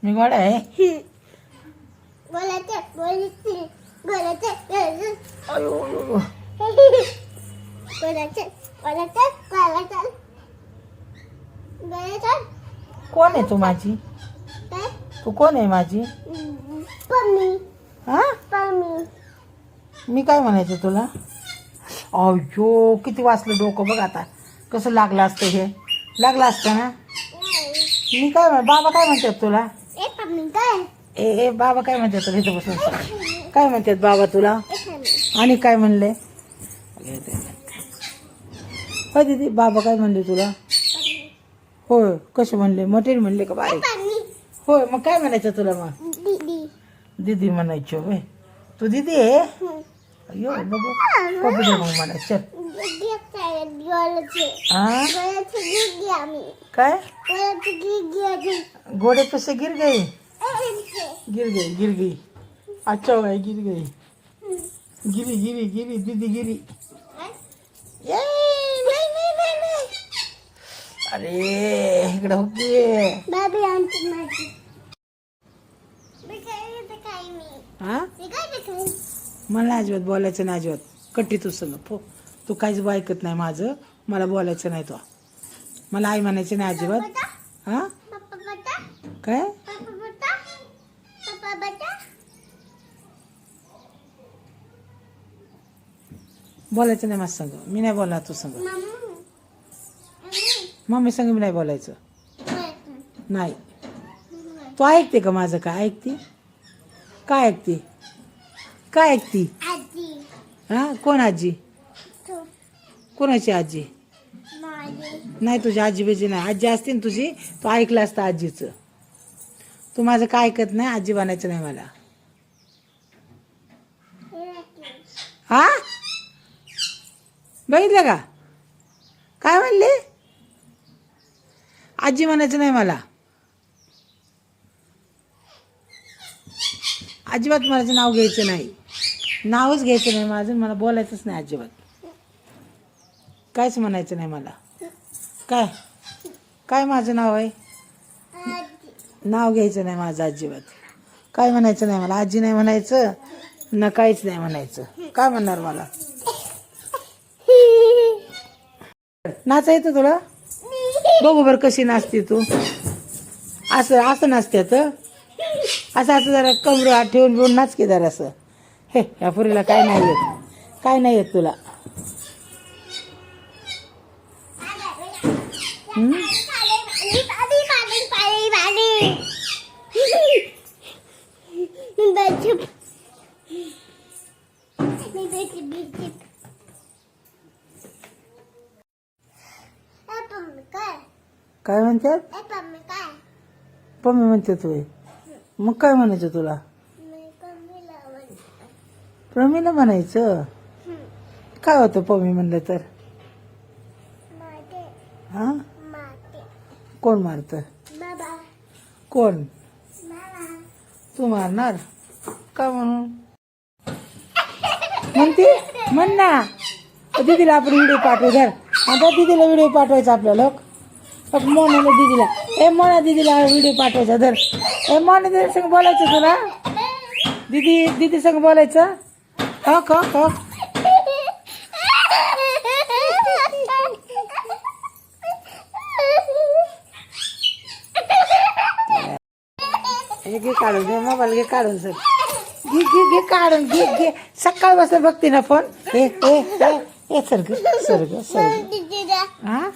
मी गोडा आहे. अयो, अयो. कोण आहे तू माझी? तू कोण आहे माझी? हा मी काय म्हणायचं तुला? अयो किती वाचलं डोकं बघ आता. कसं लागलं असतं हे? लागलं असतं ना. मी काय बाबा काय म्हणतात तुला? ए बाबा काय म्हणतात तुला? इथं बसून काय म्हणतात बाबा तुला? आणि काय म्हणले? हो दीदी बाबा काय म्हणले तुला? होय कसे म्हणले? मटेरियल म्हणले का बारीक? होय मग काय म्हणायचं तुला? मग दीदी म्हणायची होय. तू दीदी आहे? अयो बघू कपडे मग मला चल. काय घोड़े पे से गिर गई? गिर गई. अच्छा हुआ गिर गई. गिरी दीदी गिरी. नाही. अरे इकडे होती. हा मला अजिबात बोलायचं नाही. अजिबात कट्टी तू संग तू काहीच ऐकत नाही माझं. मला बोलायचं नाही. तो मला आई म्हणायचं नाही अजिबात. हा काय बोलायचं नाही माझं संग. मी नाही बोलणार तू संग. मम्मी संग मी नाही बोलायचं. नाही तू ऐकते का माझं? काय ऐकते? काय ऐकते? काय ऐकते? हा कोण आजी? कोणाची आजी? नाही तुझी आजी बिजी नाही. आजी असते ना तुझी तू ऐकलं असतं आजीचं. तू माझं काय ऐकत नाही. आजी बनायचं नाही मला. हा बघितलं का काय म्हणले? आजी म्हणायचं नाही मला. अजिबात माझं नाव घ्यायचं नाही. नावच घ्यायचं नाही माझं. मला बोलायचंच नाही अजिबात. कायच म्हणायचं नाही मला. काय काय माझं नाव आहे? नाव घ्यायचं नाही माझं अजिबात. काय म्हणायचं नाही मला. आजी नाही म्हणायचं ना काहीच नाही म्हणायचं. काय म्हणणार मला? नाचा येतं तुला? बघू बरं कशी नाचते तू. असं नाचते तर असं जरा कमर हात ठेवून घेऊन नाच की जरा असं. हे या पुरीला काय नाही येत. काय नाही येत तुला. काय म्हणतात? पम्मी म्हणते तू. मग काय म्हणायचं तुला? प्रमीला म्हणायचं. काय होतं पम्मी म्हणलं तर? हा कोण मारत? कोण? तू मारणार का म्हणून म्हणते? म्हण ना. दीदीला आपण व्हिडिओ पाठवू. धर आता दीदीला व्हिडिओ पाठवायचा आपल्याला. मोनाला दीदीला मोना दीदीला व्हिडिओ पाठवायचा. धर मोना दीदी संग बोलायचं तुला. दीदी संग बोलायचं. हक हक हक घे काढून. घे मोबाईल घे काढून. सर घे काढून. घे सकाळ वाजता बघते ना फोन. हे सरग हा